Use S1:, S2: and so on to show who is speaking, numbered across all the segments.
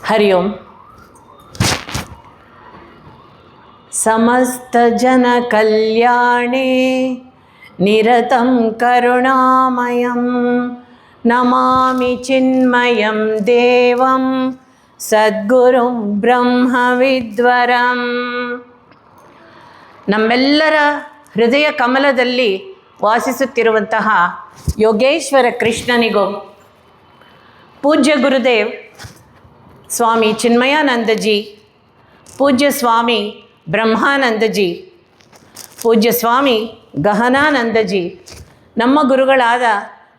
S1: हरि ओम। समस्तजनकल्याणे निरतं करुणामयं नमामि चिन्मयं देवं सद्गुरुं ब्रह्मविद्वरं। ನಮ್ಮೆಲ್ಲರ ಹೃದಯ ಕಮಲದಲ್ಲಿ ವಾಸಿಸುತ್ತಿರುವಂತಹ ಯೋಗೇಶ್ವರ ಕೃಷ್ಣನಿಗೂ, ಪೂಜ್ಯ ಗುರುದೇವ್ ಸ್ವಾಮಿ ಚಿನ್ಮಯಾನಂದಜಿ, ಪೂಜ್ಯ ಸ್ವಾಮಿ ಬ್ರಹ್ಮಾನಂದಜಿ, ಪೂಜ್ಯ ಸ್ವಾಮಿ ಗಹನಾನಂದಜಿ, ನಮ್ಮ ಗುರುಗಳಾದ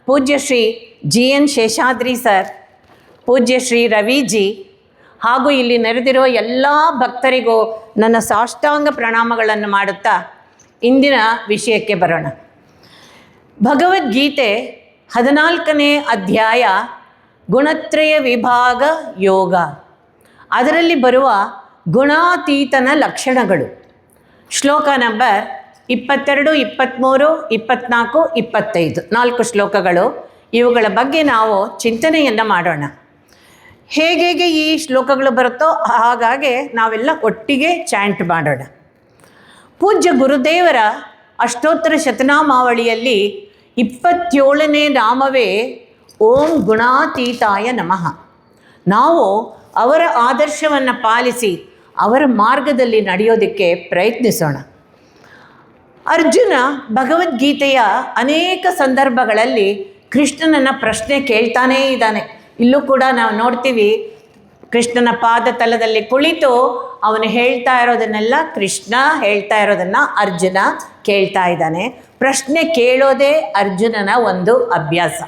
S1: ಪೂಜ್ಯ ಶ್ರೀ GN ಶೇಷಾದ್ರಿ ಸರ್, ಪೂಜ್ಯ ಶ್ರೀ ರವಿಜಿ ಹಾಗೂ ಇಲ್ಲಿ ನೆರೆದಿರುವ ಎಲ್ಲ ಭಕ್ತರಿಗೂ ನನ್ನ ಸಾಷ್ಟಾಂಗ ಪ್ರಣಾಮಗಳನ್ನು ಮಾಡುತ್ತಾ ಇಂದಿನ ವಿಷಯಕ್ಕೆ ಬರೋಣ. ಭಗವದ್ಗೀತೆ 14ನೇ ಅಧ್ಯಾಯ ಗುಣತ್ರಯ ವಿಭಾಗ ಯೋಗ, ಅದರಲ್ಲಿ ಬರುವ ಗುಣಾತೀತನ ಲಕ್ಷಣಗಳು. ಶ್ಲೋಕ ನಂಬರ್ 22, 23, 24, 25 4 ಶ್ಲೋಕಗಳು. ಇವುಗಳ ಬಗ್ಗೆ ನಾವು ಚಿಂತನೆಯನ್ನು ಮಾಡೋಣ. ಹೇಗೆ ಈ ಶ್ಲೋಕಗಳು ಬರುತ್ತೋ ಹಾಗಾಗಿ ನಾವೆಲ್ಲ ಒಟ್ಟಿಗೆ ಚಾಂಟ್ ಮಾಡೋಣ. ಪೂಜ್ಯ ಗುರುದೇವರ ಅಷ್ಟೋತ್ತರ ಶತನಾಮಾವಳಿಯಲ್ಲಿ 27ನೇ ನಾಮವೇ ಓಂ ಗುಣಾತೀತಾಯ ನಮಃ. ನಾವು ಅವರ ಆದರ್ಶವನ್ನು ಪಾಲಿಸಿ ಅವರ ಮಾರ್ಗದಲ್ಲಿ ನಡೆಯೋದಕ್ಕೆ ಪ್ರಯತ್ನಿಸೋಣ. ಅರ್ಜುನ ಭಗವದ್ಗೀತೆಯ ಅನೇಕ ಸಂದರ್ಭಗಳಲ್ಲಿ ಕೃಷ್ಣನನ್ನು ಪ್ರಶ್ನೆ ಕೇಳ್ತಾನೇ ಇದ್ದಾನೆ. ಇಲ್ಲೂ ಕೂಡ ನಾವು ನೋಡ್ತೀವಿ, ಕೃಷ್ಣನ ಪಾದ ತಲದಲ್ಲಿ ಕುಳಿತು ಅವನು ಹೇಳ್ತಾ ಇರೋದನ್ನೆಲ್ಲ ಕೃಷ್ಣ ಹೇಳ್ತಾ ಇರೋದನ್ನು ಅರ್ಜುನ ಕೇಳ್ತಾ ಇದ್ದಾನೆ. ಪ್ರಶ್ನೆ ಕೇಳೋದೇ ಅರ್ಜುನನ ಒಂದು ಅಭ್ಯಾಸ.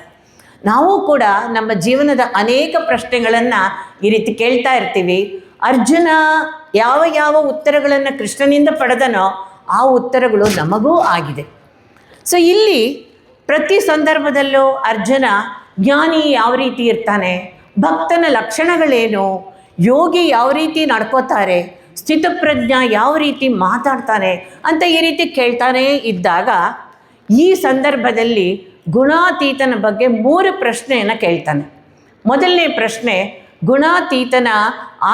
S1: ನಾವು ಕೂಡ ನಮ್ಮ ಜೀವನದ ಅನೇಕ ಪ್ರಶ್ನೆಗಳನ್ನು ಈ ರೀತಿ ಕೇಳ್ತಾ ಇರ್ತೀವಿ. ಅರ್ಜುನ ಯಾವ ಉತ್ತರಗಳನ್ನು ಕೃಷ್ಣನಿಂದ ಪಡೆದನೋ ಆ ಉತ್ತರಗಳು ನಮಗೂ ಆಗಿದೆ. ಸೊ ಇಲ್ಲಿ ಪ್ರತಿ ಸಂದರ್ಭದಲ್ಲೂ ಅರ್ಜುನ ಜ್ಞಾನಿ ಯಾವ ರೀತಿ ಇರ್ತಾನೆ, ಭಕ್ತನ ಲಕ್ಷಣಗಳೇನು, ಯೋಗಿ ಯಾವ ರೀತಿ ನಡ್ಕೋತಾರೆ, ಸ್ಥಿತಪ್ರಜ್ಞ ಯಾವ ರೀತಿ ಮಾತಾಡ್ತಾನೆ ಅಂತ ಈ ರೀತಿ ಕೇಳ್ತಾನೇ ಇದ್ದಾಗ ಈ ಸಂದರ್ಭದಲ್ಲಿ ಗುಣಾತೀತನ ಬಗ್ಗೆ 3 ಪ್ರಶ್ನೆಯನ್ನು ಕೇಳ್ತಾನೆ. ಮೊದಲನೇ ಪ್ರಶ್ನೆ, ಗುಣಾತೀತನ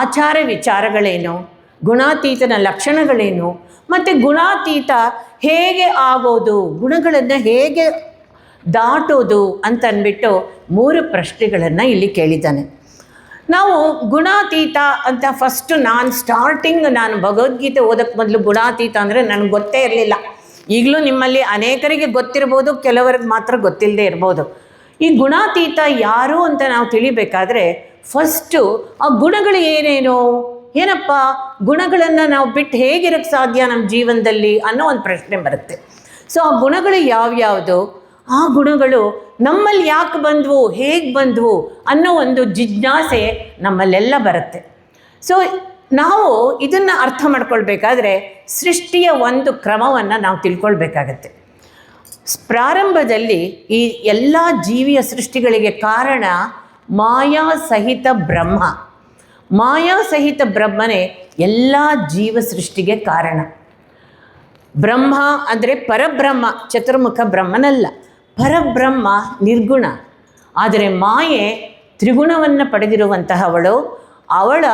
S1: ಆಚಾರ ವಿಚಾರಗಳೇನು, ಗುಣಾತೀತನ ಲಕ್ಷಣಗಳೇನು, ಮತ್ತು ಗುಣಾತೀತ ಹೇಗೆ ಆಗೋದು, ಗುಣಗಳನ್ನು ಹೇಗೆ ದಾಟೋದು ಅಂತಂದ್ಬಿಟ್ಟು 3 ಪ್ರಶ್ನೆಗಳನ್ನು ಇಲ್ಲಿ ಕೇಳಿದ್ದಾನೆ. ನಾವು ಗುಣಾತೀತ ಅಂತ ಫಸ್ಟು ನಾನು ಭಗವದ್ಗೀತೆ ಓದೋಕ್ಕೆ ಮೊದಲು ಗುಣಾತೀತ ಅಂದರೆ ನನಗೆ ಗೊತ್ತೇ ಇರಲಿಲ್ಲ. ಈಗಲೂ ನಿಮ್ಮಲ್ಲಿ ಅನೇಕರಿಗೆ ಗೊತ್ತಿರ್ಬೋದು, ಕೆಲವರಿಗೆ ಮಾತ್ರ ಗೊತ್ತಿಲ್ಲದೆ ಇರ್ಬೋದು. ಈ ಗುಣಾತೀತ ಯಾರು ಅಂತ ನಾವು ತಿಳಿಬೇಕಾದ್ರೆ ಫಸ್ಟು ಆ ಗುಣಗಳು ಏನೇನು, ಏನಪ್ಪ ಗುಣಗಳನ್ನು ನಾವು ಬಿಟ್ಟು ಹೇಗಿರೋಕ್ಕೆ ಸಾಧ್ಯ ನಮ್ಮ ಜೀವನದಲ್ಲಿ ಅನ್ನೋ ಒಂದು ಪ್ರಶ್ನೆ ಬರುತ್ತೆ. ಸೊ ಆ ಗುಣಗಳು ಯಾವ್ಯಾವುದು, ಆ ಗುಣಗಳು ನಮ್ಮಲ್ಲಿ ಯಾಕೆ ಬಂದವು, ಹೇಗೆ ಬಂದವು ಅನ್ನೋ ಒಂದು ಜಿಜ್ಞಾಸೆ ನಮ್ಮಲ್ಲೆಲ್ಲ ಬರುತ್ತೆ. ಸೊ ನಾವು ಇದನ್ನು ಅರ್ಥ ಮಾಡ್ಕೊಳ್ಬೇಕಾದ್ರೆ ಸೃಷ್ಟಿಯ ಒಂದು ಕ್ರಮವನ್ನು ನಾವು ತಿಳ್ಕೊಳ್ಬೇಕಾಗತ್ತೆ. ಪ್ರಾರಂಭದಲ್ಲಿ ಈ ಎಲ್ಲ ಜೀವಿಯ ಸೃಷ್ಟಿಗಳಿಗೆ ಕಾರಣ ಮಾಯಾ ಸಹಿತ ಬ್ರಹ್ಮ. ಮಾಯಾ ಸಹಿತ ಬ್ರಹ್ಮನೇ ಎಲ್ಲ ಜೀವ ಸೃಷ್ಟಿಗೆ ಕಾರಣ. ಬ್ರಹ್ಮ ಅಂದರೆ ಪರಬ್ರಹ್ಮ, ಚತುರ್ಮುಖ ಬ್ರಹ್ಮನಲ್ಲ. ಪರಬ್ರಹ್ಮ ನಿರ್ಗುಣ, ಆದರೆ ಮಾಯೆ ತ್ರಿಗುಣವನ್ನು ಪಡೆದಿರುವಂತಹವಳು. ಅವಳ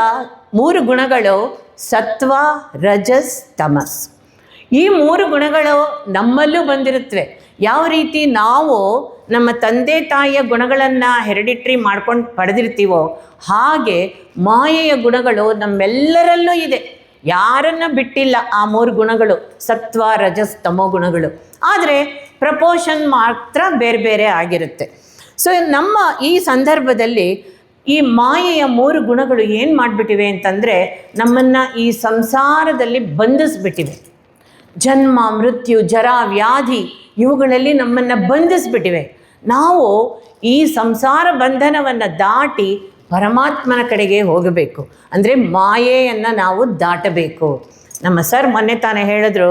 S1: 3 ಗುಣಗಳು ಸತ್ವ, ರಜಸ್, ತಮಸ್. ಈ 3 ಗುಣಗಳು ನಮ್ಮಲ್ಲೂ ಬಂದಿರುತ್ತವೆ. ಯಾವ ರೀತಿ ನಾವು ನಮ್ಮ ತಂದೆ ತಾಯಿಯ ಗುಣಗಳನ್ನು ಹೆರಿಡಿಟ್ರಿ ಮಾಡ್ಕೊಂಡು ಪಡೆದಿರ್ತೀವೋ ಹಾಗೆ ಮಾಯೆಯ ಗುಣಗಳು ನಮ್ಮೆಲ್ಲರಲ್ಲೂ ಇದೆ. ಯಾರನ್ನು ಬಿಟ್ಟಿಲ್ಲ ಆ 3 ಗುಣಗಳು, ಸತ್ವ, ರಜಸ್, ತಮೋ ಗುಣಗಳು. ಆದರೆ ಪ್ರಪೋರ್ಷನ್ ಮಾತ್ರ ಬೇರೆ ಬೇರೆ ಆಗಿರುತ್ತೆ. ಸೊ ನಮ್ಮ ಈ ಸಂದರ್ಭದಲ್ಲಿ ಈ ಮಾಯೆಯ 3 ಗುಣಗಳು ಏನು ಮಾಡಿಬಿಟ್ಟಿವೆ ಅಂತಂದರೆ ನಮ್ಮನ್ನು ಈ ಸಂಸಾರದಲ್ಲಿ ಬಂಧಿಸ್ಬಿಟ್ಟಿವೆ. ಜನ್ಮ, ಮೃತ್ಯು, ಜರ, ವ್ಯಾಧಿ ಇವುಗಳಲ್ಲಿ ನಮ್ಮನ್ನು ಬಂಧಿಸ್ಬಿಟ್ಟಿವೆ. ನಾವು ಈ ಸಂಸಾರ ಬಂಧನವನ್ನು ದಾಟಿ ಪರಮಾತ್ಮನ ಕಡೆಗೆ ಹೋಗಬೇಕು. ಅಂದರೆ ಮಾಯೆಯನ್ನು ನಾವು ದಾಟಬೇಕು. ನಮ್ಮ ಸರ್ ಮೊನ್ನೆ ತಾನೇ ಹೇಳಿದ್ರು,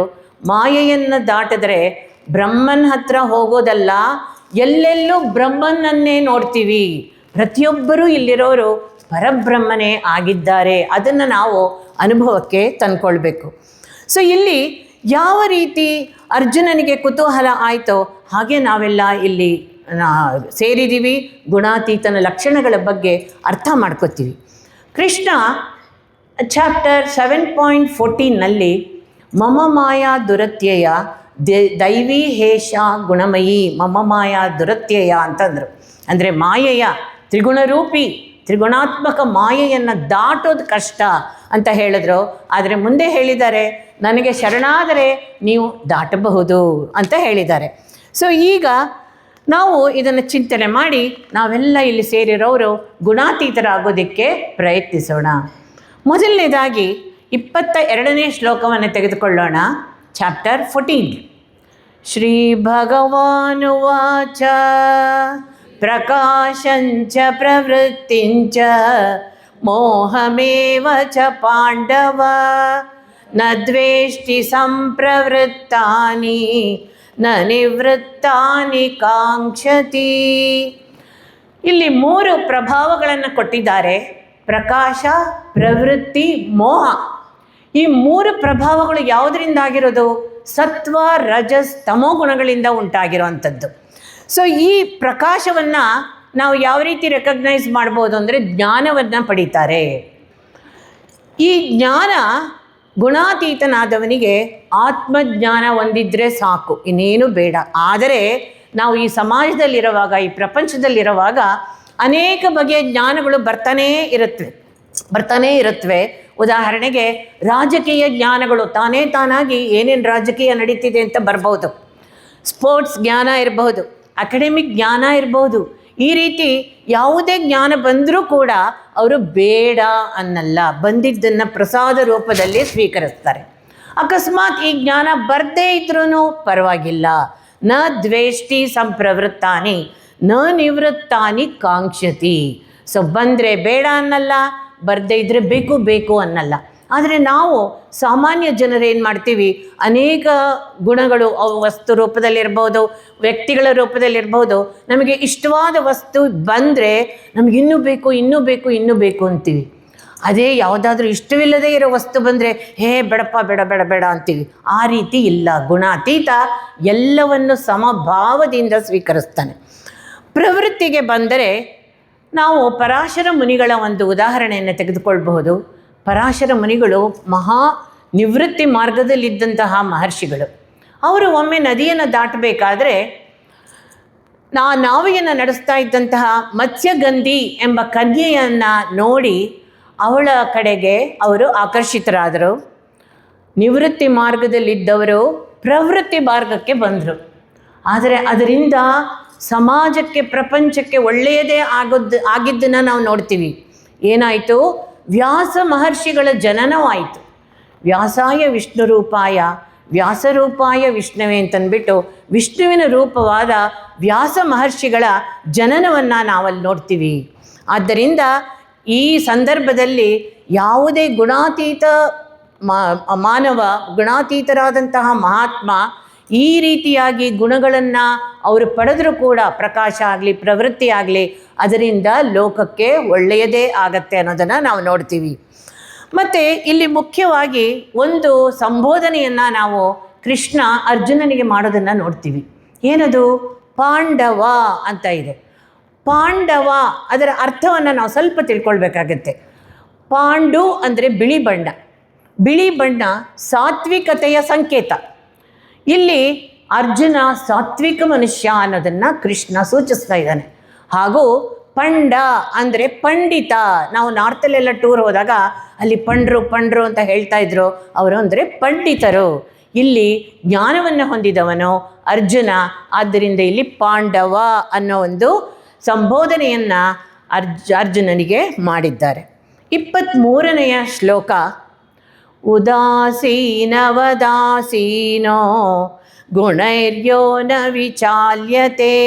S1: ಮಾಯೆಯನ್ನು ದಾಟಿದ್ರೆ ಬ್ರಹ್ಮನ ಹತ್ರ ಹೋಗೋದಲ್ಲ, ಎಲ್ಲೆಲ್ಲೂ ಬ್ರಹ್ಮನನ್ನೇ ನೋಡ್ತೀವಿ. ಪ್ರತಿಯೊಬ್ಬರೂ ಇಲ್ಲಿರೋರು ಪರಬ್ರಹ್ಮನೇ ಆಗಿದ್ದಾರೆ. ಅದನ್ನು ನಾವು ಅನುಭವಕ್ಕೆ ತಂದ್ಕೊಳ್ಬೇಕು. ಸೊ ಇಲ್ಲಿ ಯಾವ ರೀತಿ ಅರ್ಜುನನಿಗೆ ಕುತೂಹಲ ಆಯಿತೋ ಹಾಗೆ ನಾವೆಲ್ಲ ಇಲ್ಲಿ ಸೇರಿದ್ದೀವಿ. ಗುಣಾತೀತನ ಲಕ್ಷಣಗಳ ಬಗ್ಗೆ ಅರ್ಥ ಮಾಡ್ಕೋತೀವಿ. ಕೃಷ್ಣ ಚಾಪ್ಟರ್ 7.14ನಲ್ಲಿ ಮಮ ಮಾಯಾ ದುರತ್ಯಯ ದೈವಿ ಹೇಷ ಗುಣಮಯಿ ಮಮ ಮಾಯಾ ದುರತ್ಯಯ ಅಂತಂದರು. ಅಂದರೆ ಮಾಯೆಯ ತ್ರಿಗುಣರೂಪಿ ತ್ರಿಗುಣಾತ್ಮಕ ಮಾಯೆಯನ್ನು ದಾಟೋದು ಕಷ್ಟ ಅಂತ ಹೇಳಿದ್ರು. ಆದರೆ ಮುಂದೆ ಹೇಳಿದ್ದಾರೆ, ನನಗೆ ಶರಣಾದರೆ ನೀವು ದಾಟಬಹುದು ಅಂತ ಹೇಳಿದ್ದಾರೆ. ಸೊ ಈಗ ನಾವು ಇದನ್ನು ಚಿಂತನೆ ಮಾಡಿ ನಾವೆಲ್ಲ ಇಲ್ಲಿ ಸೇರಿರೋರು ಗುಣಾತೀತರಾಗೋದಕ್ಕೆ ಪ್ರಯತ್ನಿಸೋಣ. ಮೊದಲನೇದಾಗಿ 22ನೇ ಶ್ಲೋಕವನ್ನು ತೆಗೆದುಕೊಳ್ಳೋಣ. ಚಾಪ್ಟರ್ 14. ಶ್ರೀ ಭಗವಾನುವಾಚ ಪ್ರಕಾಶಂಚ ಪ್ರವೃತ್ತಿಂಚ ಮೋಹಮೇವ ಚ ಪಾಂಡವ ನ ದ್ವೇಷ್ಟಿ ಸಂಪ್ರವೃತ್ತಾನಿ ನ ನಿವೃತ್ತಾನಿ ಕಾಂಕ್ಷತಿ. ಇಲ್ಲಿ 3 ಪ್ರಭಾವಗಳನ್ನು ಕೊಟ್ಟಿದ್ದಾರೆ: ಪ್ರಕಾಶ, ಪ್ರವೃತ್ತಿ, ಮೋಹ. ಈ 3 ಪ್ರಭಾವಗಳು ಯಾವುದರಿಂದ ಆಗಿರೋದು? ಸತ್ವ, ರಜಸ್, ತಮೋ ಗುಣಗಳಿಂದ ಉಂಟಾಗಿರುವಂಥದ್ದು. ಸೊ ಈ ಪ್ರಕಾಶವನ್ನು ನಾವು ಯಾವ ರೀತಿ ರೆಕಗ್ನೈಸ್ ಮಾಡ್ಬೋದು ಅಂದರೆ ಜ್ಞಾನವನ್ನು ಪಡೀತಾರೆ. ಈ ಜ್ಞಾನ ಗುಣಾತೀತನಾದವನಿಗೆ ಆತ್ಮಜ್ಞಾನ ಹೊಂದಿದ್ರೆ ಸಾಕು, ಇನ್ನೇನು ಬೇಡ. ಆದರೆ ನಾವು ಈ ಸಮಾಜದಲ್ಲಿರುವಾಗ, ಈ ಪ್ರಪಂಚದಲ್ಲಿರುವಾಗ ಅನೇಕ ಬಗೆಯ ಜ್ಞಾನಗಳು ಬರ್ತಾನೇ ಇರುತ್ತವೆ. ಉದಾಹರಣೆಗೆ ರಾಜಕೀಯ ಜ್ಞಾನಗಳು ತಾನಾಗಿ ಏನೇನು ರಾಜಕೀಯ ನಡೀತಿದೆ ಅಂತ ಬರ್ಬೋದು. ಸ್ಪೋರ್ಟ್ಸ್ ಜ್ಞಾನ ಇರಬಹುದು, ಅಕಾಡೆಮಿಕ್ ಜ್ಞಾನ ಇರಬಹುದು. ಈ ರೀತಿ ಯಾವುದೇ ಜ್ಞಾನ ಬಂದರೂ ಕೂಡ ಅವರು ಬೇಡ ಅನ್ನಲ್ಲ, ಬಂದಿದ್ದನ್ನು ಪ್ರಸಾದ ರೂಪದಲ್ಲಿ ಸ್ವೀಕರಿಸ್ತಾರೆ. ಅಕಸ್ಮಾತ್ ಈ ಜ್ಞಾನ ಬರದೇ ಇದ್ರೂ ಪರವಾಗಿಲ್ಲ. ನ ದ್ವೇಷ್ಟಿ ಸಂಪ್ರವೃತ್ತಾನಿ ನ ನಿವೃತ್ತಾನಿ ಕಾಂಕ್ಷತಿ. ಸೊ ಬಂದರೆ ಬೇಡ ಅನ್ನಲ್ಲ, ಬರದೇ ಇದ್ದರೆ ಬೇಕು ಅನ್ನಲ್ಲ. ಆದರೆ ನಾವು ಸಾಮಾನ್ಯ ಜನರು ಏನು ಮಾಡ್ತೀವಿ, ಅನೇಕ ಗುಣಗಳು ಅವು ವಸ್ತು ರೂಪದಲ್ಲಿರ್ಬೋದು, ವ್ಯಕ್ತಿಗಳ ರೂಪದಲ್ಲಿರ್ಬೋದು, ನಮಗೆ ಇಷ್ಟವಾದ ವಸ್ತು ಬಂದರೆ ನಮಗೆ ಇನ್ನೂ ಬೇಕು ಅಂತೀವಿ. ಅದೇ ಯಾವುದಾದ್ರೂ ಇಷ್ಟವಿಲ್ಲದೇ ಇರೋ ವಸ್ತು ಬಂದರೆ ಬೇಡಪ್ಪ ಬೇಡ ಅಂತೀವಿ. ಆ ರೀತಿ ಇಲ್ಲ. ಗುಣಾತೀತ ಎಲ್ಲವನ್ನು ಸಮಭಾವದಿಂದ ಸ್ವೀಕರಿಸ್ತಾನೆ. ಪ್ರವೃತ್ತಿಗೆ ಬಂದರೆ ನಾವು ಪರಾಶರ ಮುನಿಗಳ ಒಂದು ಉದಾಹರಣೆಯನ್ನು ತೆಗೆದುಕೊಳ್ಬಹುದು. ಪರಾಶರ ಮುನಿಗಳು ಮಹಾ ನಿವೃತ್ತಿ ಮಾರ್ಗದಲ್ಲಿದ್ದಂತಹ ಮಹರ್ಷಿಗಳು. ಅವರು ಒಮ್ಮೆ ನದಿಯನ್ನು ದಾಟಬೇಕಾದ್ರೆ ನಾವೆಯನ್ನು ನಡೆಸ್ತಾ ಇದ್ದಂತಹ ಮತ್ಸ್ಯಗಂಧಿ ಎಂಬ ಕನ್ಯೆಯನ್ನು ನೋಡಿ ಅವಳ ಕಡೆಗೆ ಅವರು ಆಕರ್ಷಿತರಾದರು. ನಿವೃತ್ತಿ ಮಾರ್ಗದಲ್ಲಿದ್ದವರು ಪ್ರವೃತ್ತಿ ಮಾರ್ಗಕ್ಕೆ ಬಂದರು. ಆದರೆ ಅದರಿಂದ ಸಮಾಜಕ್ಕೆ, ಪ್ರಪಂಚಕ್ಕೆ ಒಳ್ಳೆಯದೇ ಆಗಿದ್ದನ್ನು ನಾವು ನೋಡ್ತೀವಿ. ಏನಾಯಿತು? ವ್ಯಾಸ ಮಹರ್ಷಿಗಳ ಜನನವಾಯಿತು. ವ್ಯಾಸಾಯ ವಿಷ್ಣು ರೂಪಾಯ ವ್ಯಾಸರೂಪಾಯ ವಿಷ್ಣುವೇ ಅಂತಂದ್ಬಿಟ್ಟು ವಿಷ್ಣುವಿನ ರೂಪವಾದ ವ್ಯಾಸ ಮಹರ್ಷಿಗಳ ಜನನವನ್ನು ನಾವಲ್ಲಿ ನೋಡ್ತೀವಿ. ಆದ್ದರಿಂದ ಈ ಸಂದರ್ಭದಲ್ಲಿ ಯಾವುದೇ ಗುಣಾತೀತ ಮಾನವ, ಗುಣಾತೀತರಾದಂತಹ ಮಹಾತ್ಮ ಈ ರೀತಿಯಾಗಿ ಗುಣಗಳನ್ನು ಅವರು ಪಡೆದರೂ ಕೂಡ ಪ್ರಕಾಶ ಆಗಲಿ, ಪ್ರವೃತ್ತಿ ಆಗಲಿ, ಅದರಿಂದ ಲೋಕಕ್ಕೆ ಒಳ್ಳೆಯದೇ ಆಗತ್ತೆ ಅನ್ನೋದನ್ನು ನಾವು ನೋಡ್ತೀವಿ. ಮತ್ತು ಇಲ್ಲಿ ಮುಖ್ಯವಾಗಿ ಒಂದು ಸಂಬೋಧನೆಯನ್ನು ನಾವು ಕೃಷ್ಣ ಅರ್ಜುನನಿಗೆ ಮಾಡೋದನ್ನು ನೋಡ್ತೀವಿ. ಏನದು? ಪಾಂಡವ ಅಂತ ಇದೆ. ಪಾಂಡವ ಅದರ ಅರ್ಥವನ್ನು ನಾವು ಸ್ವಲ್ಪ ತಿಳ್ಕೊಳ್ಬೇಕಾಗತ್ತೆ. ಪಾಂಡು ಅಂದರೆ ಬಿಳಿ ಬಣ್ಣ. ಬಿಳಿ ಬಣ್ಣ ಸಾತ್ವಿಕತೆಯ ಸಂಕೇತ. ಇಲ್ಲಿ ಅರ್ಜುನ ಸಾತ್ವಿಕ ಮನುಷ್ಯ ಅನ್ನೋದನ್ನು ಕೃಷ್ಣ ಸೂಚಿಸ್ತಾ ಇದ್ದಾನೆ. ಹಾಗೂ ಪಂಡ ಅಂದರೆ ಪಂಡಿತ. ನಾವು ನಾರ್ತಲ್ಲೆಲ್ಲ ಟೂರ್ ಹೋದಾಗ ಅಲ್ಲಿ ಪಂಡ್ರು ಅಂತ ಹೇಳ್ತಾ ಇದ್ರು. ಅವರು ಅಂದರೆ ಪಂಡಿತರು. ಇಲ್ಲಿ ಜ್ಞಾನವನ್ನು ಹೊಂದಿದವನು ಅರ್ಜುನ. ಆದ್ದರಿಂದ ಇಲ್ಲಿ ಪಾಂಡವ ಅನ್ನೋ ಒಂದು ಸಂಬೋಧನೆಯನ್ನು ಅರ್ಜುನನಿಗೆ ಮಾಡಿದ್ದಾರೆ. 23ನೆಯ ಶ್ಲೋಕ. ಉದಾಸೀನವದಾಸೀನೋ ಗುಣೈರ್ಯೋ ನ ವಿಚಾಲ್ಯತೆ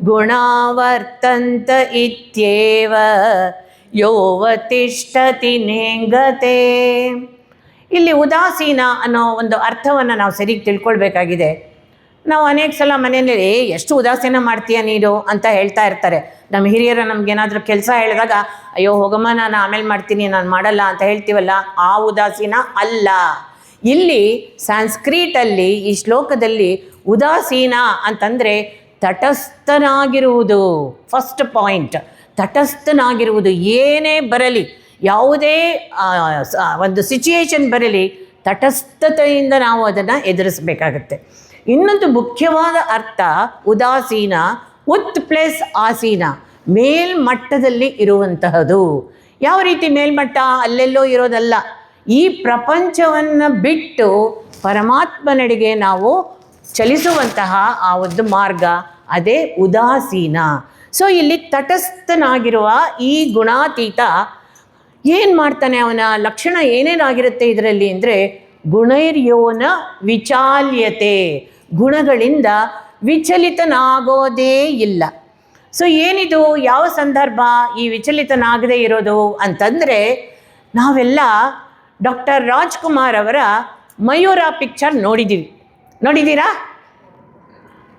S1: ಗುಣಾವರ್ತಂತ ಇತ್ಯೇವ ಯೋವತಿಷ್ಠತಿ ನೇಂಗತೆ. ಇಲ್ಲಿ ಉದಾಸೀನ ಅನ್ನೋ ಒಂದು ಅರ್ಥವನ್ನು ನಾವು ಸರಿಯಾಗಿ ತಿಳ್ಕೊಳ್ಬೇಕಾಗಿದೆ. ನಾವು ಅನೇಕ ಸಲ ಮನೆಯಲ್ಲಿ ಎಷ್ಟು ಉದಾಸೀನ ಮಾಡ್ತೀಯ ನೀನು ಅಂತ ಹೇಳ್ತಾ ಇರ್ತಾರೆ. ನಮ್ಮ ಹಿರಿಯರು ನಮಗೇನಾದರೂ ಕೆಲಸ ಹೇಳಿದಾಗ ಅಯ್ಯೋ ಹೋಗಮ್ಮ ನಾನು ಆಮೇಲೆ ಮಾಡ್ತೀನಿ, ನಾನು ಮಾಡಲ್ಲ ಅಂತ ಹೇಳ್ತೀವಲ್ಲ, ಆ ಉದಾಸೀನ ಅಲ್ಲ. ಇಲ್ಲಿ ಸಂಸ್ಕೃತಲ್ಲಿ ಈ ಶ್ಲೋಕದಲ್ಲಿ ಉದಾಸೀನ ಅಂತಂದರೆ ತಟಸ್ಥನಾಗಿರುವುದು. First point, ತಟಸ್ಥನಾಗಿರುವುದು. ಏನೇ ಬರಲಿ, ಯಾವುದೇ ಒಂದು ಸಿಚುಯೇಷನ್ ಬರಲಿ ತಟಸ್ಥತೆಯಿಂದ ನಾವು ಅದನ್ನು ಎದುರಿಸಬೇಕಾಗತ್ತೆ. ಇನ್ನೊಂದು ಮುಖ್ಯವಾದ ಅರ್ಥ ಉದಾಸೀನ, ಉತ್ ಪ್ಲಸ್ ಆಸೀನ, ಮೇಲ್ಮಟ್ಟದಲ್ಲಿ ಇರುವಂತಹದ್ದು. ಯಾವ ರೀತಿ ಮೇಲ್ಮಟ್ಟ? ಅಲ್ಲೆಲ್ಲೋ ಇರೋದಲ್ಲ, ಈ ಪ್ರಪಂಚವನ್ನು ಬಿಟ್ಟು ಪರಮಾತ್ಮನೆಡೆಗೆ ನಾವು ಚಲಿಸುವಂತಹ ಆ ಒಂದು ಮಾರ್ಗ, ಅದೇ ಉದಾಸೀನ. ಸೊ ಇಲ್ಲಿ ತಟಸ್ಥನಾಗಿರುವ ಈ ಗುಣಾತೀತ ಏನು ಮಾಡ್ತಾನೆ, ಅವನ ಲಕ್ಷಣ ಏನೇನಾಗಿರುತ್ತೆ ಇದರಲ್ಲಿ ಅಂದರೆ ಗುಣೈರ್ಯೋನ ವಿಚಾಲ್ಯತೆ, ಗುಣಗಳಿಂದ ವಿಚಲಿತನಾಗೋದೇ ಇಲ್ಲ. ಸೊ ಏನಿದು, ಯಾವ ಸಂದರ್ಭ ಈ ವಿಚಲಿತನಾಗದೇ ಇರೋದು ಅಂತಂದರೆ, ನಾವೆಲ್ಲ ಡಾಕ್ಟರ್ ರಾಜ್ಕುಮಾರ್ ಅವರ ಮಯೂರ ಪಿಕ್ಚರ್ ನೋಡಿದ್ದೀರಾ?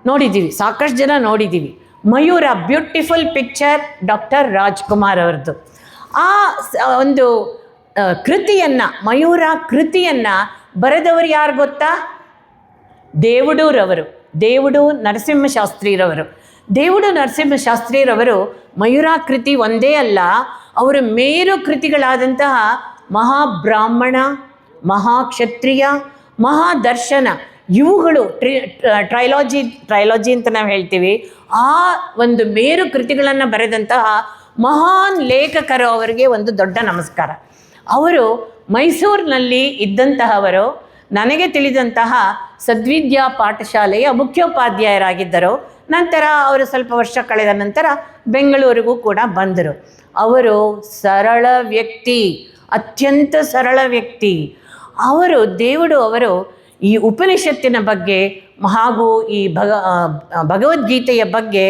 S1: ನೋಡಿದ್ದೀವಿ, ಸಾಕಷ್ಟು ಜನ ನೋಡಿದ್ದೀವಿ. Mayura beautiful picture doctor Rajkumar ಅವರದ್ದು. ಆ ಒಂದು ಕೃತಿಯನ್ನು, ಮಯೂರ ಕೃತಿಯನ್ನು ಬರೆದವರು ಯಾರು ಗೊತ್ತಾ? ದೇವುಡು ನರಸಿಂಹಶಾಸ್ತ್ರಿರವರು. ದೇವುಡು ನರಸಿಂಹಶಾಸ್ತ್ರಿರವರು ಮಯೂರ ಕೃತಿ ಒಂದೇ ಅಲ್ಲ, ಅವರ ಮೇರು ಕೃತಿಗಳಾದಂತಹ ಮಹಾಬ್ರಾಹ್ಮಣ, ಮಹಾಕ್ಷತ್ರಿಯ, ಮಹಾದರ್ಶನ, ಇವುಗಳು ಟ್ರೈಲಾಜಿ ಅಂತ ನಾವು ಹೇಳ್ತೀವಿ. ಆ ಒಂದು ಮೇರು ಕೃತಿಗಳನ್ನು ಬರೆದಂತಹ ಮಹಾನ್ ಲೇಖಕರು, ಅವರಿಗೆ ಒಂದು ದೊಡ್ಡ ನಮಸ್ಕಾರ. ಅವರು ಮೈಸೂರಿನಲ್ಲಿ ಇದ್ದಂತಹವರು, ನನಗೆ ತಿಳಿದಂತಹ ಸದ್ವಿದ್ಯಾ ಪಾಠಶಾಲೆಯ ಮುಖ್ಯೋಪಾಧ್ಯಾಯರಾಗಿದ್ದರು. ನಂತರ ಅವರು ಸ್ವಲ್ಪ ವರ್ಷ ಕಳೆದ ನಂತರ ಬೆಂಗಳೂರಿಗೂ ಕೂಡ ಬಂದರು. ಅವರು ಸರಳ ವ್ಯಕ್ತಿ, ಅತ್ಯಂತ ಸರಳ ವ್ಯಕ್ತಿ. ದೇವುಡು ಅವರು ಈ ಉಪನಿಷತ್ತಿನ ಬಗ್ಗೆ ಹಾಗೂ ಈ ಭಗವದ್ಗೀತೆಯ ಬಗ್ಗೆ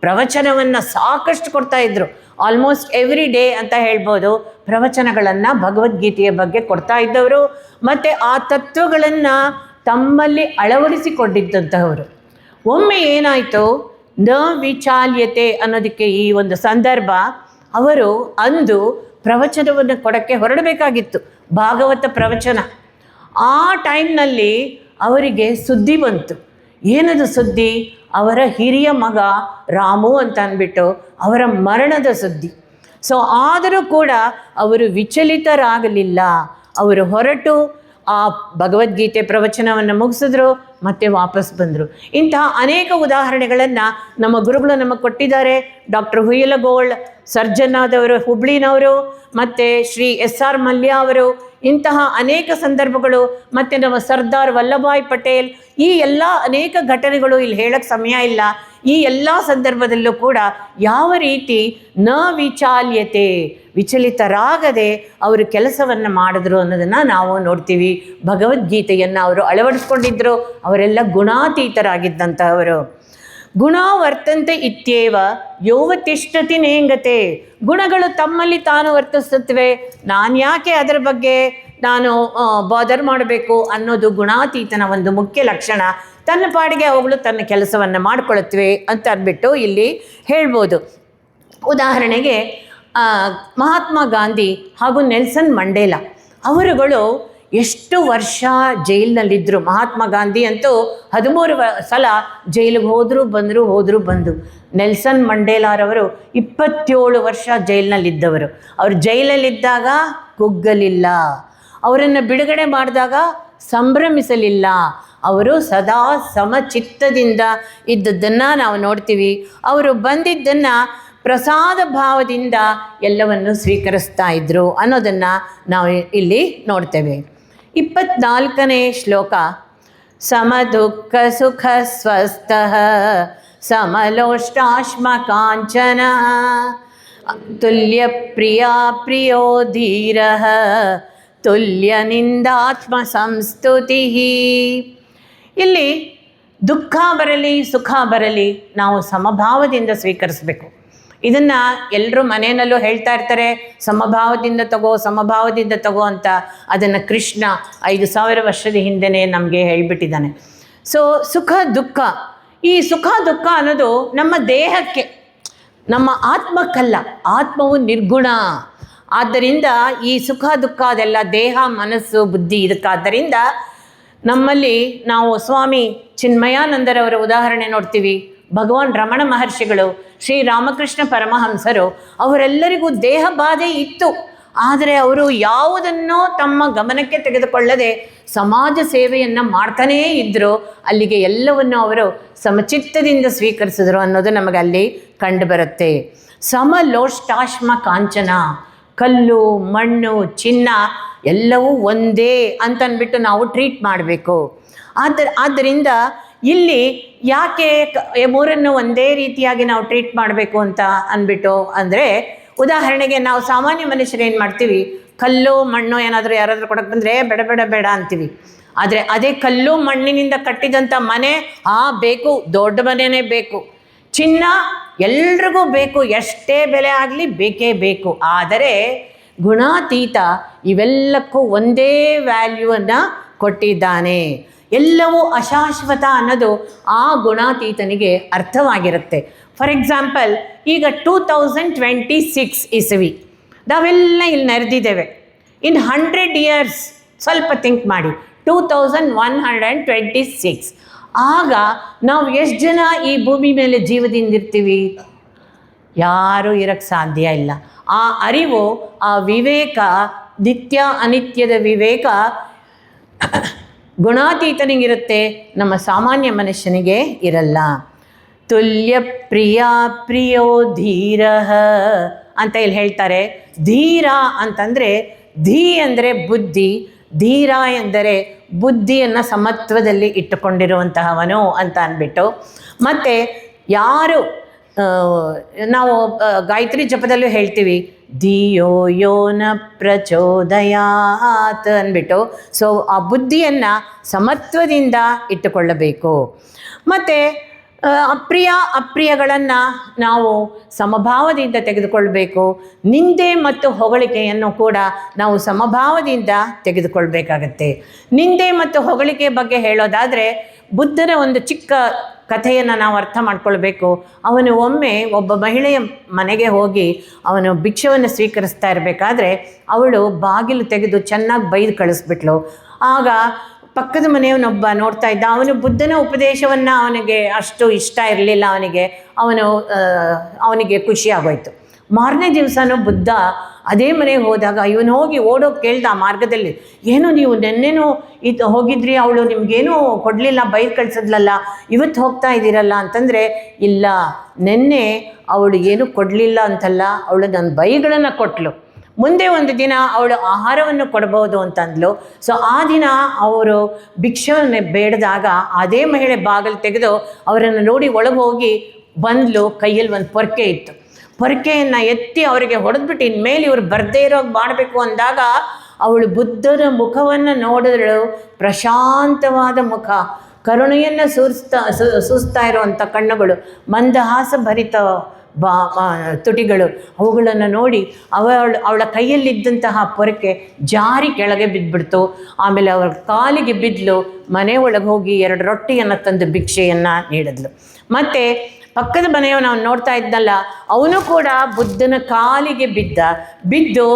S1: ಪ್ರವಚನವನ್ನು ಸಾಕಷ್ಟು ಕೊಡ್ತಾಯಿದ್ರು. ಆಲ್ಮೋಸ್ಟ್ ಎವ್ರಿ ಡೇ ಅಂತ ಹೇಳ್ಬೋದು, ಪ್ರವಚನಗಳನ್ನು ಭಗವದ್ಗೀತೆಯ ಬಗ್ಗೆ ಕೊಡ್ತಾ ಇದ್ದವರು ಮತ್ತು ಆ ತತ್ವಗಳನ್ನು ತಮ್ಮಲ್ಲಿ ಅಳವಡಿಸಿಕೊಂಡಿದ್ದಂತಹವರು. ಒಮ್ಮೆ ಏನಾಯಿತು, ನ ವಿಚಾಲ್ಯತೆ ಅನ್ನೋದಕ್ಕೆ ಈ ಒಂದು ಸಂದರ್ಭ, ಅವರು ಅಂದು ಪ್ರವಚನವನ್ನು ಕೊಡೋಕ್ಕೆ ಹೊರಡಬೇಕಾಗಿತ್ತು, ಭಾಗವತ ಪ್ರವಚನ. ಆ ಟೈಮ್ನಲ್ಲಿ ಅವರಿಗೆ ಸುದ್ದಿ ಬಂತು. ಏನದು ಸುದ್ದಿ? ಅವರ ಹಿರಿಯ ಮಗ ರಾಮು ಅಂತ ಅಂದ್ಬಿಟ್ಟು ಅವರ ಮರಣದ ಸುದ್ದಿ. ಸೊ ಆದರೂ ಕೂಡ ಅವರು ವಿಚಲಿತರಾಗಲಿಲ್ಲ. ಅವರು ಹೊರಟು ಆ ಭಗವದ್ಗೀತೆ ಪ್ರವಚನವನ್ನು ಮುಗಿಸಿದ್ರು, ಮತ್ತೆ ವಾಪಸ್ ಬಂದರು. ಇಂತಹ ಅನೇಕ ಉದಾಹರಣೆಗಳನ್ನು ನಮ್ಮ ಗುರುಗಳು ನಮಗೆ ಕೊಟ್ಟಿದ್ದಾರೆ. ಡಾಕ್ಟರ್ ಹುಯಿಲಗೋಳ್ ಸರ್ಜನ್ ಆದವರು, ಹುಬ್ಳಿನವರು, ಮತ್ತು ಶ್ರೀ SR ಮಲ್ಯ ಅವರು, ಇಂತಹ ಅನೇಕ ಸಂದರ್ಭಗಳು, ಮತ್ತು ನಮ್ಮ ಸರ್ದಾರ್ ವಲ್ಲಭಾಯ್ ಪಟೇಲ್, ಈ ಎಲ್ಲ ಅನೇಕ ಘಟನೆಗಳು ಇಲ್ಲಿ ಹೇಳಕ್ಕೆ ಸಮಯ ಇಲ್ಲ. ಈ ಎಲ್ಲ ಸಂದರ್ಭದಲ್ಲೂ ಕೂಡ ಯಾವ ರೀತಿ ನ ವಿಚಾಲ್ಯತೆ, ವಿಚಲಿತರಾಗದೆ ಅವರು ಕೆಲಸವನ್ನು ಮಾಡಿದ್ರು ಅನ್ನೋದನ್ನು ನಾವು ನೋಡ್ತೀವಿ. ಭಗವದ್ಗೀತೆಯನ್ನು ಅವರು ಅಳವಡಿಸ್ಕೊಂಡಿದ್ದರು. ಅವರೆಲ್ಲ ಗುಣಾತೀತರಾಗಿದ್ದಂಥವರು. ಗುಣ ವರ್ತಂತೆ ಇತ್ಯೇವ ಯೋವತಿಷ್ಠತಿ ನೇಂಗತೆ, ಗುಣಗಳು ತಮ್ಮಲ್ಲಿ ತಾನು ವರ್ತಿಸುತ್ತವೆ, ನಾನು ಯಾಕೆ ಅದರ ಬಗ್ಗೆ ನಾನು ಬಾದರ್ ಮಾಡಬೇಕು ಅನ್ನೋದು ಗುಣಾತೀತನ ಒಂದು ಮುಖ್ಯ ಲಕ್ಷಣ. ತನ್ನ ಪಾಡಿಗೆ ಅವುಗಳು ತನ್ನ ಕೆಲಸವನ್ನು ಮಾಡಿಕೊಳ್ಳುತ್ತವೆ ಅಂತ ಅಂದ್ಬಿಟ್ಟು ಇಲ್ಲಿ ಹೇಳ್ಬೋದು. ಉದಾಹರಣೆಗೆ ಮಹಾತ್ಮ ಗಾಂಧಿ ಹಾಗೂ ನೆಲ್ಸನ್ ಮಂಡೇಲಾ ಅವರುಗಳು ಎಷ್ಟು ವರ್ಷ ಜೈಲಿನಲ್ಲಿದ್ದರು. ಮಹಾತ್ಮ ಗಾಂಧಿ ಅಂತೂ 13 ಸಲ ಜೈಲಿಗೆ ಹೋದರು ಬಂದು. ನೆಲ್ಸನ್ ಮಂಡೇಲಾರವರು 27 ವರ್ಷ ಜೈಲಿನಲ್ಲಿದ್ದವರು. ಅವರು ಜೈಲಲ್ಲಿದ್ದಾಗ ಕುಗ್ಗಲಿಲ್ಲ, ಅವರನ್ನು ಬಿಡುಗಡೆ ಮಾಡಿದಾಗ ಸಂಭ್ರಮಿಸಲಿಲ್ಲ. ಅವರು ಸದಾ ಸಮಚಿತ್ತದಿಂದ ಇದ್ದದ್ದನ್ನು ನಾವು ನೋಡ್ತೀವಿ. ಅವರು ಬಂದಿದ್ದನ್ನು ಪ್ರಸಾದ ಭಾವದಿಂದ ಎಲ್ಲವನ್ನು ಸ್ವೀಕರಿಸ್ತಾ ಇದ್ದರು ಅನ್ನೋದನ್ನು ನಾವು ಇಲ್ಲಿ ನೋಡ್ತೇವೆ. 24ನೇ ಶ್ಲೋಕ, ಸಮದುಃಖ ಸುಖ ಸ್ವಸ್ಥಃ ಸಮಲೋಷ್ಟಾಶ್ಮ ಕಾಂಚನ ತುಲ್ಯ ಪ್ರಿಯಾ ಪ್ರಿಯೋ ಧೀರಃ ತುಲ್ಯ ನಿಂದಾತ್ಮ ಸಂಸ್ತುತಿ. ಇಲ್ಲಿ ದುಃಖ ಬರಲಿ ಸುಖ ಬರಲಿ ನಾವು ಸಮಭಾವದಿಂದ ಸ್ವೀಕರಿಸಬೇಕು. ಇದನ್ನು ಎಲ್ಲರೂ ಮನೆಯಲ್ಲೂ ಹೇಳ್ತಾ ಇರ್ತಾರೆ, ಸಮಭಾವದಿಂದ ತಗೋ ಅಂತ. ಅದನ್ನು ಕೃಷ್ಣ 5000 ವರ್ಷದ ಹಿಂದೆಯೇ ನಮಗೆ ಹೇಳಿಬಿಟ್ಟಿದ್ದಾನೆ. ಸೊ ಸುಖ ದುಃಖ, ಈ ಸುಖ ದುಃಖ ಅನ್ನೋದು ನಮ್ಮ ದೇಹಕ್ಕೆ, ನಮ್ಮ ಆತ್ಮಕ್ಕಲ್ಲ. ಆತ್ಮವು ನಿರ್ಗುಣ. ಆದ್ದರಿಂದ ಈ ಸುಖ ದುಃಖ ಅದೆಲ್ಲ ದೇಹ ಮನಸ್ಸು ಬುದ್ಧಿ ಇದಕ್ಕಾದ್ದರಿಂದ ನಮ್ಮಲ್ಲಿ ನಾವು ಸ್ವಾಮಿ ಚಿನ್ಮಯಾನಂದರವರ ಉದಾಹರಣೆ ನೋಡ್ತೀವಿ. ಭಗವಾನ್ ರಮಣ ಮಹರ್ಷಿಗಳು, ಶ್ರೀರಾಮಕೃಷ್ಣ ಪರಮಹಂಸರು, ಅವರೆಲ್ಲರಿಗೂ ದೇಹ ಬಾಧೆ ಇತ್ತು. ಆದರೆ ಅವರು ಯಾವುದನ್ನೋ ತಮ್ಮ ಗಮನಕ್ಕೆ ತೆಗೆದುಕೊಳ್ಳದೆ ಸಮಾಜ ಸೇವೆಯನ್ನು ಮಾಡ್ತಾನೇ ಇದ್ದರು. ಅಲ್ಲಿಗೆ ಎಲ್ಲವನ್ನು ಅವರು ಸಮಚಿತ್ತದಿಂದ ಸ್ವೀಕರಿಸಿದ್ರು ಅನ್ನೋದು ನಮಗೆ ಅಲ್ಲಿ ಕಂಡುಬರುತ್ತೆ. ಸಮಲೋಷ್ಟಾಶ್ಮ ಕಾಂಚನ, ಕಲ್ಲು ಮಣ್ಣು ಚಿನ್ನ ಎಲ್ಲವೂ ಒಂದೇ ಅಂತನ್ಬಿಟ್ಟು ನಾವು ಟ್ರೀಟ್ ಮಾಡಬೇಕು. ಆದ್ದರಿಂದ ಇಲ್ಲಿ ಯಾಕೆ ಮೂರನ್ನು ಒಂದೇ ರೀತಿಯಾಗಿ ನಾವು ಟ್ರೀಟ್ ಮಾಡಬೇಕು ಅಂತ ಅಂದ್ಬಿಟ್ಟು ಅಂದರೆ, ಉದಾಹರಣೆಗೆ ನಾವು ಸಾಮಾನ್ಯ ಮನುಷ್ಯರು ಏನು ಮಾಡ್ತೀವಿ, ಕಲ್ಲು ಮಣ್ಣು ಏನಾದರೂ ಯಾರಾದರೂ ಕೊಡಕ್ಕೆ ಬಂದರೆ ಬೇಡ ಬೇಡ ಬೇಡ ಅಂತೀವಿ. ಆದರೆ ಅದೇ ಕಲ್ಲು ಮಣ್ಣಿನಿಂದ ಕಟ್ಟಿದಂಥ ಮನೆ ಬೇಕು, ದೊಡ್ಡ ಮನೆಯೇ ಬೇಕು. ಚಿನ್ನ ಎಲ್ರಿಗೂ ಬೇಕು, ಎಷ್ಟೇ ಬೆಲೆ ಆಗಲಿ ಬೇಕೇ ಬೇಕು. ಆದರೆ ಗುಣಾತೀತ ಇವೆಲ್ಲಕ್ಕೂ ಒಂದೇ ವ್ಯಾಲ್ಯೂವನ್ನು ಕೊಟ್ಟಿದ್ದಾನೆ. ಎಲ್ಲವೂ ಅಶಾಶ್ವತ ಅನ್ನೋದು ಆ ಗುಣಾತೀತನಿಗೆ ಅರ್ಥವಾಗಿರುತ್ತೆ. ಫಾರ್ ಎಕ್ಸಾಂಪಲ್, ಈಗ 2026 ಇಸವಿ ನಾವೆಲ್ಲ ಇಲ್ಲಿ ನೆರೆದಿದ್ದೇವೆ. ಇನ್ 100 years ಸ್ವಲ್ಪ ಥಿಂಕ್ ಮಾಡಿ, 2126 ಆಗ ನಾವು ಎಷ್ಟು ಜನ ಈ ಭೂಮಿ ಮೇಲೆ ಜೀವದಿಂದಿರ್ತೀವಿ? ಯಾರೂ ಇರೋಕ್ಕೆ ಸಾಧ್ಯ ಇಲ್ಲ. ಆ ಅರಿವು, ಆ ವಿವೇಕ, ನಿತ್ಯ ಅನಿತ್ಯದ ವಿವೇಕ ಗುಣಾತೀತನಿಗಿರುತ್ತೆ, ನಮ್ಮ ಸಾಮಾನ್ಯ ಮನುಷ್ಯನಿಗೆ ಇರಲ್ಲ. ತುಲ್ಯ ಪ್ರಿಯ ಪ್ರಿಯೋ ಧೀರ ಅಂತ ಇಲ್ಲಿ ಹೇಳ್ತಾರೆ. ಧೀರ ಅಂತಂದರೆ, ಧೀ ಅಂದರೆ ಬುದ್ಧಿ, ಧೀರ ಎಂದರೆ ಬುದ್ಧಿಯನ್ನು ಸಮತ್ವದಲ್ಲಿ ಇಟ್ಟುಕೊಂಡಿರುವಂತಹವನು ಅಂತ ಅಂದ್ಬಿಟ್ಟು. ಮತ್ತು ಯಾರು ನಾವು ಗಾಯತ್ರಿ ಜಪದಲ್ಲೂ ಹೇಳ್ತೀವಿ, ಧಿಯೋ ಯೋ ನ ಪ್ರಚೋದಯಾತ್ ಅಂದ್ಬಿಟ್ಟು. ಸೊ ಆ ಬುದ್ಧಿಯನ್ನು ಸಮತ್ವದಿಂದ ಇಟ್ಟುಕೊಳ್ಳಬೇಕು. ಮತ್ತು ಅಪ್ರಿಯ ಅಪ್ರಿಯಗಳನ್ನು ನಾವು ಸಮಭಾವದಿಂದ ತೆಗೆದುಕೊಳ್ಬೇಕು. ನಿಂದೆ ಮತ್ತು ಹೊಗಳಿಕೆಯನ್ನು ಕೂಡ ನಾವು ಸಮಭಾವದಿಂದ ತೆಗೆದುಕೊಳ್ಬೇಕಾಗತ್ತೆ. ನಿಂದೆ ಮತ್ತು ಹೊಗಳಿಕೆ ಬಗ್ಗೆ ಹೇಳೋದಾದರೆ, ಬುದ್ಧನ ಒಂದು ಚಿಕ್ಕ ಕಥೆಯನ್ನು ನಾವು ಅರ್ಥ ಮಾಡ್ಕೊಳ್ಬೇಕು. ಅವನು ಒಮ್ಮೆ ಒಬ್ಬ ಮಹಿಳೆಯ ಮನೆಗೆ ಹೋಗಿ ಅವನು ಭಿಕ್ಷವನ್ನು ಸ್ವೀಕರಿಸ್ತಾ ಇರಬೇಕಾದ್ರೆ ಅವಳು ಬಾಗಿಲು ತೆಗೆದು ಚೆನ್ನಾಗಿ ಬೈದು ಕಳಿಸ್ಬಿಟ್ಲು. ಆಗ ಪಕ್ಕದ ಮನೆಯವನೊಬ್ಬ ನೋಡ್ತಾ ಇದ್ದ. ಅವನು ಬುದ್ಧನ ಉಪದೇಶವನ್ನು ಅವನಿಗೆ ಅಷ್ಟು ಇಷ್ಟ ಇರಲಿಲ್ಲ. ಅವನಿಗೆ ಖುಷಿ ಆಗೋಯ್ತು. ಮಾರನೇ ದಿವಸನೂ ಬುದ್ಧ ಅದೇ ಮನೆಗೆ ಹೋದಾಗ ಇವನು ಹೋಗಿ ಓಡೋಗಿ ಕೇಳ್ದ ಆ ಮಾರ್ಗದಲ್ಲಿ, ಏನು ನೀವು ನೆನ್ನೆನೂ ಹೋಗಿದ್ರಿ, ಅವಳು ನಿಮಗೇನೂ ಕೊಡಲಿಲ್ಲ, ಬೈದು ಕಳಿಸಿದ್ಲಲ್ಲ, ಇವತ್ತು ಹೋಗ್ತಾ ಇದ್ದೀರಲ್ಲ ಅಂತಂದರೆ, ಇಲ್ಲ, ನೆನ್ನೆ ಅವಳು ಏನೂ ಕೊಡಲಿಲ್ಲ ಅಂತಲ್ಲ, ಅವಳು ನನ್ನ ಬೈಗಳನ್ನು ಕೊಟ್ಟಳು. ಮುಂದೆ ಒಂದು ದಿನ ಅವಳು ಆಹಾರವನ್ನು ಕೊಡಬಹುದು ಅಂತಂದ್ಲು. ಸೊ ಆ ದಿನ ಅವರು ಭಿಕ್ಷೆಯನ್ನು ಬೇಡದಾಗ ಅದೇ ಮಹಿಳೆ ಬಾಗಿಲು ತೆಗೆದು ಅವರನ್ನು ನೋಡಿ ಒಳಗೆ ಹೋಗಿ ಬಂದ್ಲು. ಕೈಯಲ್ಲಿ ಒಂದು ಪೊರ್ಕೆ ಇತ್ತು. ಪೊರ್ಕೆಯನ್ನು ಎತ್ತಿ ಅವರಿಗೆ ಹೊಡೆದ್ಬಿಟ್ಟು ಇನ್ಮೇಲೆ ಇವರು ಬರದೇ ಇರೋಗಿ ಮಾಡಬೇಕು ಅಂದಾಗ ಅವಳು ಬುದ್ಧನ ಮುಖವನ್ನು ನೋಡಿದಳು. ಪ್ರಶಾಂತವಾದ ಮುಖ, ಕರುಣೆಯನ್ನು ಸೂಸ್ತಾ ಇರುವಂಥ ಕಣ್ಣುಗಳು, ಮಂದಹಾಸ ಭರಿತ ತುಟಿಗಳು. ಅವುಗಳನ್ನು ನೋಡಿ ಅವಳ ಕೈಯಲ್ಲಿದ್ದಂತಹ ಪೊರಕೆ ಜಾರಿ ಕೆಳಗೆ ಬಿದ್ದುಬಿಡ್ತು. ಆಮೇಲೆ ಅವಳ ಕಾಲಿಗೆ ಬಿದ್ದಲು. ಮನೆ ಒಳಗೆ ಹೋಗಿ 2 ರೊಟ್ಟಿಯನ್ನು ತಂದು ಭಿಕ್ಷೆಯನ್ನು ನೀಡಿದ್ಲು. ಮತ್ತು ಪಕ್ಕದ ಮನೆಯವನು ನಾವು ನೋಡ್ತಾ ಇದ್ನಲ್ಲ, ಅವನು ಕೂಡ ಬುದ್ಧನ ಕಾಲಿಗೆ ಬಿದ್ದು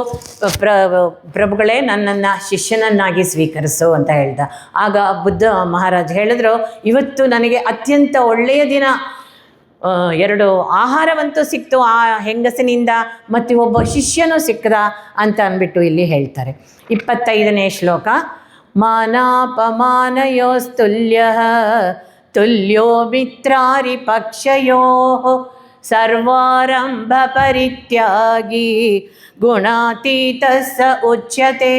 S1: ಪ್ರಭುಗಳೇ, ನನ್ನನ್ನು ಶಿಷ್ಯನನ್ನಾಗಿ ಸ್ವೀಕರಿಸು ಅಂತ ಹೇಳ್ದ. ಆಗ ಬುದ್ಧ ಮಹಾರಾಜ್ ಹೇಳಿದ್ರು, ಇವತ್ತು ನನಗೆ ಅತ್ಯಂತ ಒಳ್ಳೆಯ ದಿನ, 2 ಆಹಾರವಂತೂ ಸಿಕ್ತು ಆ ಹೆಂಗಸಿನಿಂದ, ಮತ್ತು ಒಬ್ಬ ಶಿಷ್ಯನೂ ಸಿಕ್ಕದ ಅಂತ ಅಂದ್ಬಿಟ್ಟು ಇಲ್ಲಿ ಹೇಳ್ತಾರೆ. 25ನೇ ಶ್ಲೋಕ. ಮಾನಾಪಮಾನಯೋಸ್ತುಲ್ಯ ತುಲ್ಯೋ ಮಿತ್ರಾರಿ ಪಕ್ಷಯೋ ಸರ್ವಾರಂಭ ಪರಿತ್ಯಾಗಿ ಗುಣಾತೀತ ಸ ಉಚ್ಯತೆ.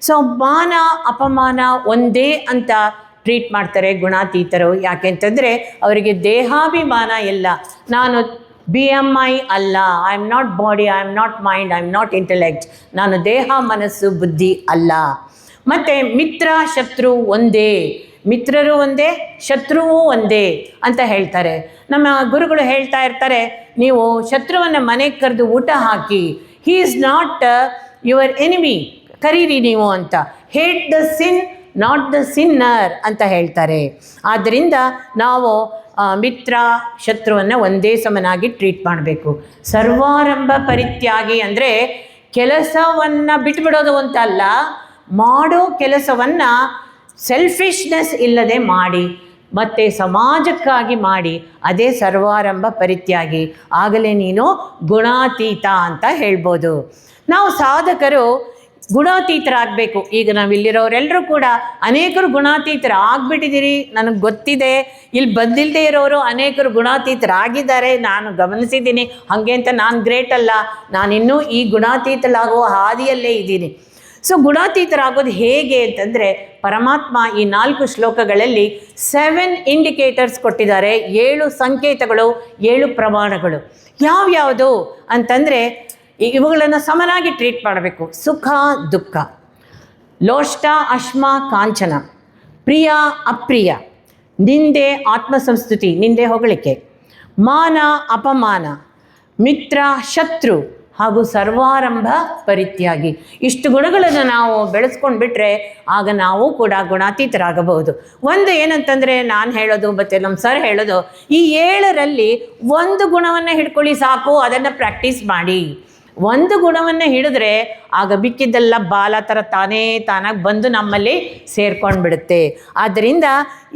S1: ಸೊ ಮಾನ ಅಪಮಾನ ಒಂದೇ ಅಂತ ಟ್ರೀಟ್ ಮಾಡ್ತಾರೆ ಗುಣಾತೀತರು. ಯಾಕೆಂತಂದರೆ ಅವರಿಗೆ ದೇಹಾಭಿಮಾನ ಇಲ್ಲ. ನಾನು BMI ಅಲ್ಲ, I am not body, I am not mind, I am not intellect. ನಾನು ದೇಹ ಮನಸ್ಸು ಬುದ್ಧಿ ಅಲ್ಲ. ಮತ್ತು ಮಿತ್ರ ಶತ್ರು ಒಂದೇ, ಮಿತ್ರರು ಒಂದೇ ಶತ್ರುವೂ ಒಂದೇ ಅಂತ ಹೇಳ್ತಾರೆ. ನಮ್ಮ ಗುರುಗಳು ಹೇಳ್ತಾ ಇರ್ತಾರೆ, ನೀವು ಶತ್ರುವನ್ನು ಮನೆಗೆ ಕರೆದು ಊಟ ಹಾಕಿ, he is not your enemy, ಕರೀರಿ ನೀವು ಅಂತ. Hate the sin, not the sinner ಅಂತ ಹೇಳ್ತಾರೆ. ಆದ್ದರಿಂದ ನಾವು ಮಿತ್ರ ಶತ್ರುವನ್ನು ಒಂದೇ ಸಮನಾಗಿ ಟ್ರೀಟ್ ಮಾಡಬೇಕು. ಸರ್ವಾರಂಭ ಪರಿತ್ಯಾಗಿ ಅಂದರೆ ಕೆಲಸವನ್ನು ಬಿಟ್ಟುಬಿಡೋದು ಅಂತ ಅಲ್ಲ, ಮಾಡೋ ಕೆಲಸವನ್ನು ಸೆಲ್ಫಿಶ್ನೆಸ್ ಇಲ್ಲದೆ ಮಾಡಿ, ಮತ್ತು ಸಮಾಜಕ್ಕಾಗಿ ಮಾಡಿ, ಅದೇ ಸರ್ವಾರಂಭ ಪರಿತ್ಯಾಗಿ. ಆಗಲೇ ನೀನು ಗುಣಾತೀತ ಅಂತ ಹೇಳ್ಬೋದು. ನಾವು ಸಾಧಕರು ಗುಣಾತೀತರಾಗಬೇಕು. ಈಗ ನಾವಿಲ್ಲಿರೋರೆಲ್ಲರೂ ಕೂಡ ಅನೇಕರು ಗುಣಾತೀತರಾಗ್ಬಿಟ್ಟಿದ್ದೀರಿ, ನನಗೆ ಗೊತ್ತಿದೆ. ಇಲ್ಲಿ ಬಂದಿಲ್ಲದೆ ಇರೋರು ಅನೇಕರು ಗುಣಾತೀತರಾಗಿದ್ದಾರೆ, ನಾನು ಗಮನಿಸಿದ್ದೀನಿ. ಹಾಗೆ ಅಂತ ನಾನು ಗ್ರೇಟ್ ಅಲ್ಲ, ನಾನಿನ್ನೂ ಈ ಗುಣಾತೀತಲಾಗುವ ಹಾದಿಯಲ್ಲೇ ಇದ್ದೀನಿ. ಸೊ ಗುಣಾತೀತರಾಗೋದು ಹೇಗೆ ಅಂತಂದರೆ, ಪರಮಾತ್ಮ ಈ 4 ಶ್ಲೋಕಗಳಲ್ಲಿ 7 ಇಂಡಿಕೇಟರ್ಸ್ ಕೊಟ್ಟಿದ್ದಾರೆ. 7 ಸಂಕೇತಗಳು, 7 ಪ್ರಮಾಣಗಳು. ಯಾವ್ಯಾವುದು ಅಂತಂದರೆ, ಇವುಗಳನ್ನು ಸಮನಾಗಿ ಟ್ರೀಟ್ ಮಾಡಬೇಕು. ಸುಖ ದುಃಖ, ಲೋಷ್ಟ ಅಶ್ಮ ಕಾಂಚನ, ಪ್ರಿಯ ಅಪ್ರಿಯ, ನಿಂದೆ ಆತ್ಮಸಂಸ್ತುತಿ, ನಿಂದೆ ಹೊಗಳಿಕೆ, ಮಾನ ಅಪಮಾನ, ಮಿತ್ರ ಶತ್ರು ಹಾಗೂ ಸರ್ವಾರಂಭ ಪರಿತ್ಯಾಗಿ. ಇಷ್ಟು ಗುಣಗಳನ್ನು ನಾವು ಬೆಳೆಸ್ಕೊಂಡು ಬಿಟ್ಟರೆ ಆಗ ನಾವು ಕೂಡ ಗುಣಾತೀತರಾಗಬಹುದು. ಒಂದು ಏನಂತಂದರೆ, ನಾನು ಹೇಳೋದು ಮತ್ತು ನಮ್ಮ ಸರ್ ಹೇಳೋದು, ಈ 7ರಲ್ಲಿ ಒಂದು ಗುಣವನ್ನು ಹಿಡ್ಕೊಳ್ಳಿ ಸಾಕು, ಅದನ್ನು ಪ್ರಾಕ್ಟೀಸ್ ಮಾಡಿ. ಒಂದು ಗುಣವನ್ನು ಹಿಡಿದ್ರೆ ಆಗ ಬಿಕ್ಕಿದ್ದೆಲ್ಲ ಬಾಲ ಥರ ತಾನಾಗಿ ಬಂದು ನಮ್ಮಲ್ಲಿ ಸೇರ್ಕೊಂಡು ಬಿಡುತ್ತೆ. ಆದ್ದರಿಂದ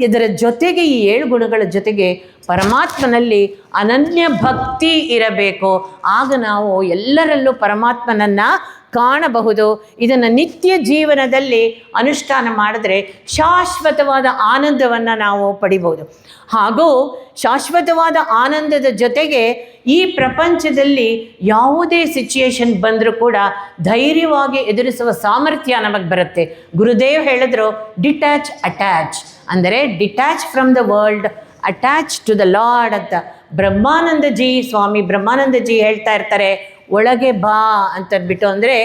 S1: ಇದರ ಜೊತೆಗೆ, ಈ 7 ಗುಣಗಳ ಜೊತೆಗೆ ಪರಮಾತ್ಮನಲ್ಲಿ ಅನನ್ಯ ಭಕ್ತಿ ಇರಬೇಕು. ಆಗ ನಾವು ಎಲ್ಲರಲ್ಲೂ ಪರಮಾತ್ಮನನ್ನು ಕಾಣಬಹುದು. ಇದನ್ನು ನಿತ್ಯ ಜೀವನದಲ್ಲಿ ಅನುಷ್ಠಾನ ಮಾಡಿದ್ರೆ ಶಾಶ್ವತವಾದ ಆನಂದವನ್ನು ನಾವು ಪಡಿಬೋದು. ಹಾಗೂ ಶಾಶ್ವತವಾದ ಆನಂದದ ಜೊತೆಗೆ ಈ ಪ್ರಪಂಚದಲ್ಲಿ ಯಾವುದೇ ಸಿಚುಯೇಷನ್ ಬಂದರೂ ಕೂಡ ಧೈರ್ಯವಾಗಿ ಎದುರಿಸುವ ಸಾಮರ್ಥ್ಯ ನಮಗೆ ಬರುತ್ತೆ. ಗುರುದೇವ್ ಹೇಳಿದ್ರು, ಡಿಟ್ಯಾಚ್ ಅಟ್ಯಾಚ್, ಅಂದರೆ detach from the world, attach to the lord ಅಂತ ಸ್ವಾಮಿ ಬ್ರಹ್ಮಾನಂದಜಿ ಹೇಳ್ತಾ ಇರ್ತಾರೆ. ಒಳಗೆ ಬಾ ಅಂತಂದ್ಬಿಟ್ಟು, ಅಂದರೆ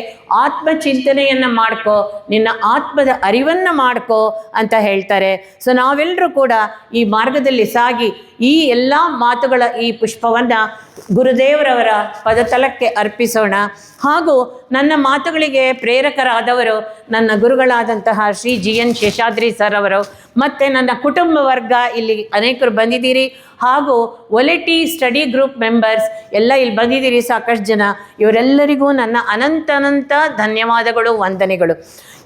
S1: ಆತ್ಮಚಿಂತನೆಯನ್ನು ಮಾಡ್ಕೋ, ನಿನ್ನ ಆತ್ಮದ ಅರಿವನ್ನು ಮಾಡ್ಕೋ ಅಂತ ಹೇಳ್ತಾರೆ. ಸೊ ನಾವೆಲ್ಲರೂ ಕೂಡ ಈ ಮಾರ್ಗದಲ್ಲಿ ಸಾಗಿ ಈ ಎಲ್ಲ ಮಾತುಗಳ ಈ ಪುಷ್ಪವನ್ನು ಗುರುದೇವರವರ ಪದತಲಕ್ಕೆ ಅರ್ಪಿಸೋಣ. ಹಾಗೂ ನನ್ನ ಮಾತುಗಳಿಗೆ ಪ್ರೇರಕರಾದವರು ನನ್ನ ಗುರುಗಳಾದಂತಹ ಶ್ರೀ GN ಶೇಷಾದ್ರಿ ಸರ್ ಅವರು, ಮತ್ತು ನನ್ನ ಕುಟುಂಬ ವರ್ಗ, ಇಲ್ಲಿ ಅನೇಕರು ಬಂದಿದ್ದೀರಿ. ಹಾಗೂ ಒಲೆಟಿ ಸ್ಟಡಿ ಗ್ರೂಪ್ ಮೆಂಬರ್ಸ್ ಎಲ್ಲ ಇಲ್ಲಿ ಬಂದಿದ್ದೀರಿ, ಸಾಕಷ್ಟು ಜನ. ಇವರೆಲ್ಲರಿಗೂ ನನ್ನ ಅನಂತ ಧನ್ಯವಾದಗಳು, ವಂದನೆಗಳು.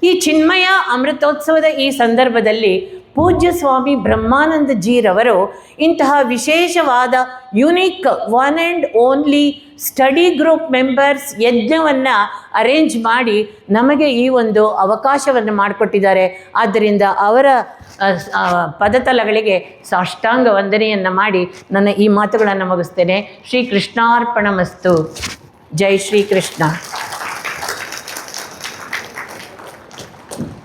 S1: ಈ ಚಿನ್ಮಯ ಅಮೃತೋತ್ಸವದ ಈ ಸಂದರ್ಭದಲ್ಲಿ ಪೂಜ್ಯ ಸ್ವಾಮಿ ಬ್ರಹ್ಮಾನಂದಜಿರವರು ಇಂತಹ ವಿಶೇಷವಾದ unique 1 and only study group members ಯಜ್ಞವನ್ನು ಅರೇಂಜ್ ಮಾಡಿ ನಮಗೆ ಈ ಒಂದು ಅವಕಾಶವನ್ನು ಮಾಡಿಕೊಟ್ಟಿದ್ದಾರೆ. ಆದ್ದರಿಂದ ಅವರ ಪದತಲಗಳಿಗೆ ಸಾಷ್ಟಾಂಗ ವಂದನೆಯನ್ನು ಮಾಡಿ ನನ್ನ ಈ ಮಾತುಗಳನ್ನು ಮುಗಿಸ್ತೇನೆ. ಶ್ರೀ ಕೃಷ್ಣಾರ್ಪಣಮಸ್ತು. ಜೈ ಶ್ರೀ ಕೃಷ್ಣ.